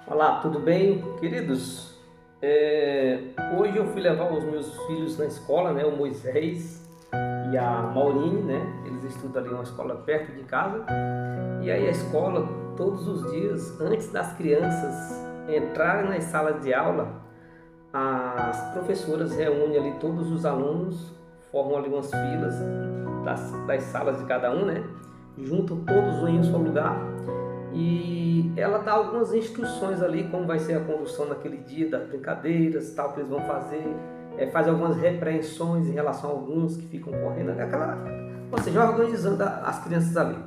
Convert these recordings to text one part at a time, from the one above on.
Olá, tudo bem, queridos? Hoje eu fui levar os meus filhos na escola, né? O Moisés e a Maurine, né? Eles estudam ali em uma escola perto de casa. E aí a escola, todos os dias, antes das crianças entrarem nas salas de aula, as professoras reúnem ali todos os alunos, formam ali umas filas das salas de cada um, né? Juntam todos em um só lugar e ela dá algumas instruções ali como vai ser a condução naquele dia, das brincadeiras, tal que eles vão fazer, faz algumas repreensões em relação a alguns que ficam correndo, ou seja, organizando as crianças ali.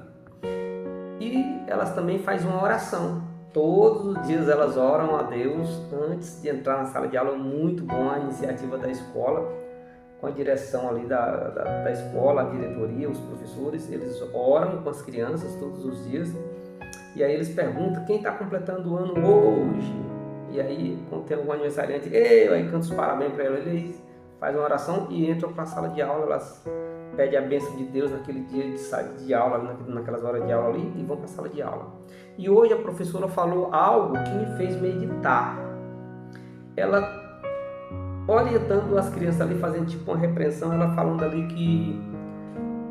E elas também fazem uma oração. Todos os dias elas oram a Deus antes de entrar na sala de aula. Muito bom a iniciativa da escola, com a direção ali da escola, a diretoria, os professores, eles oram com as crianças todos os dias. E aí eles perguntam quem está completando o ano hoje. E aí, quando tem algum aniversariante, aí canta os parabéns para eles fazem uma oração e entram para a sala de aula. Elas pedem a bênção de Deus naquele dia de aula, naquelas horas de aula ali, e vão para a sala de aula. E hoje a professora falou algo que me fez meditar. Ela orientando as crianças ali, fazendo tipo uma repreensão, ela falando ali que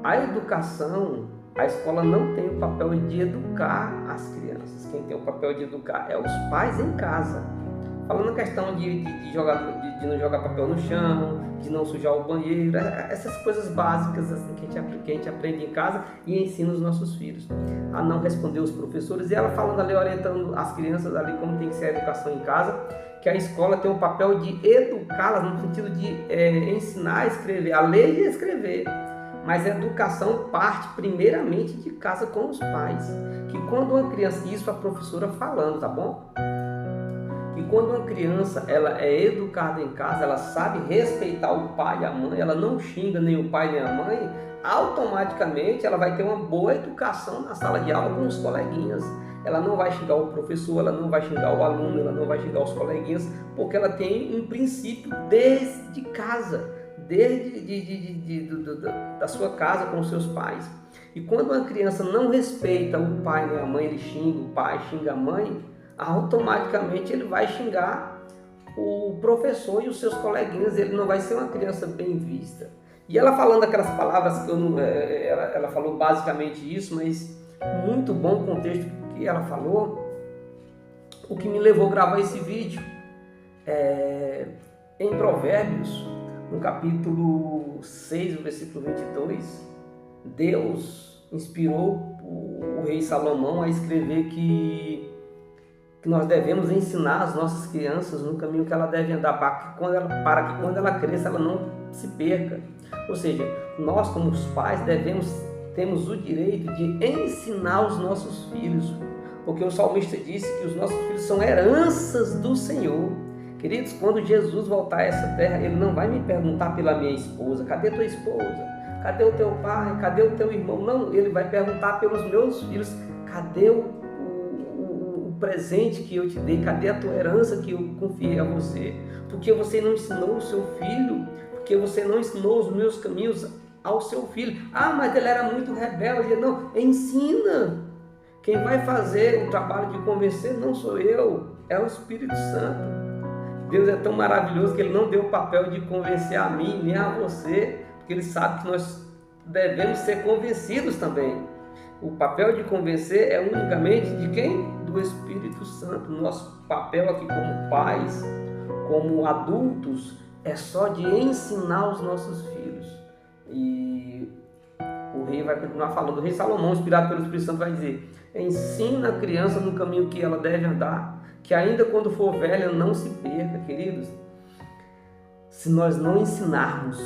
a educação, a escola não tem o papel de educar as crianças. Quem tem o papel de educar é os pais em casa. Falando a questão de não jogar papel no chão, de não sujar o banheiro, essas coisas básicas assim, que a gente aprende em casa e ensina os nossos filhos. A não responder os professores. E ela falando ali, orientando as crianças ali como tem que ser a educação em casa, que a escola tem o papel de educá-las no sentido de ensinar a escrever, a ler e a escrever. Mas a educação parte primeiramente de casa com os pais. Que quando uma criança, isso a professora falando, tá bom? Que quando uma criança ela é educada em casa, ela sabe respeitar o pai e a mãe, ela não xinga nem o pai nem a mãe, automaticamente ela vai ter uma boa educação na sala de aula com os coleguinhas. Ela não vai xingar o professor, ela não vai xingar o aluno, ela não vai xingar os coleguinhas, porque ela tem um princípio desde casa, da sua casa com os seus pais. E quando uma criança não respeita o pai nem a mãe, ele xinga o pai, xinga a mãe, automaticamente ele vai xingar o professor e os seus coleguinhas, ele não vai ser uma criança bem vista. E ela falando aquelas palavras que ela falou basicamente isso, mas muito bom o contexto que ela falou, o que me levou a gravar esse vídeo. Em Provérbios, no capítulo 6, versículo 22, Deus inspirou o rei Salomão a escrever que nós devemos ensinar as nossas crianças no caminho que ela deve andar, para que quando ela cresça ela não se perca. Ou seja, nós como os pais temos o direito de ensinar os nossos filhos, porque o salmista disse que os nossos filhos são heranças do Senhor. Queridos, quando Jesus voltar a essa terra, Ele não vai me perguntar pela minha esposa, cadê tua esposa? Cadê o teu pai? Cadê o teu irmão? Não, Ele vai perguntar pelos meus filhos, cadê o presente que eu te dei? Cadê a tua herança que eu confiei a você? Porque você não ensinou o seu filho? Porque você não ensinou os meus caminhos ao seu filho? Ah, mas ele era muito rebelde. Não, ensina. Quem vai fazer o trabalho de convencer não sou eu, é o Espírito Santo. Deus é tão maravilhoso que Ele não deu o papel de convencer a mim nem a você, porque Ele sabe que nós devemos ser convencidos também. O papel de convencer é unicamente de quem? Do Espírito Santo. Nosso papel aqui como pais, como adultos, é só de ensinar os nossos filhos. E o rei vai continuar falando. O rei Salomão, inspirado pelo Espírito Santo, vai dizer: ensina a criança no caminho que ela deve andar, que ainda quando for velha não se perca. Queridos, se nós não ensinarmos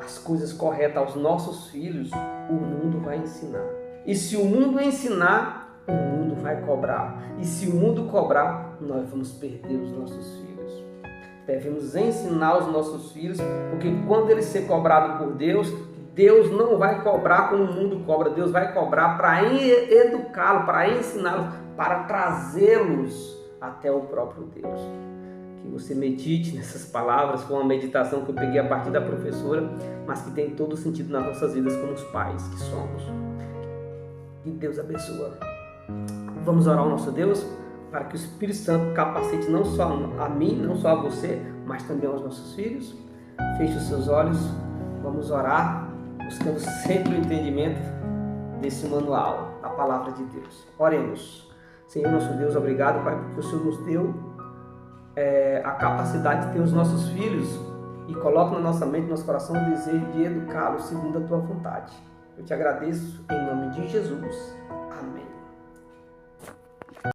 as coisas corretas aos nossos filhos, o mundo vai ensinar. E se o mundo ensinar, o mundo vai cobrar. E se o mundo cobrar, nós vamos perder os nossos filhos. Devemos ensinar os nossos filhos, porque quando ele ser cobrado por Deus, Deus não vai cobrar como o mundo cobra. Deus vai cobrar para educá-lo, para ensiná-los, para trazê-los até o próprio Deus. Que você medite nessas palavras. Foi uma meditação que eu peguei a partir da professora, mas que tem todo o sentido nas nossas vidas como os pais que somos. Que Deus abençoe. Vamos orar ao nosso Deus? para que o Espírito Santo capacite não só a mim, não só a você, mas também aos nossos filhos. Feche os seus olhos, vamos orar, buscando sempre o entendimento desse manual, a palavra de Deus. Oremos. Senhor nosso Deus, obrigado, Pai, porque o Senhor nos deu a capacidade de ter os nossos filhos e coloca na nossa mente, no nosso coração, o desejo de educá-los segundo a Tua vontade. Eu te agradeço em nome de Jesus. Amém.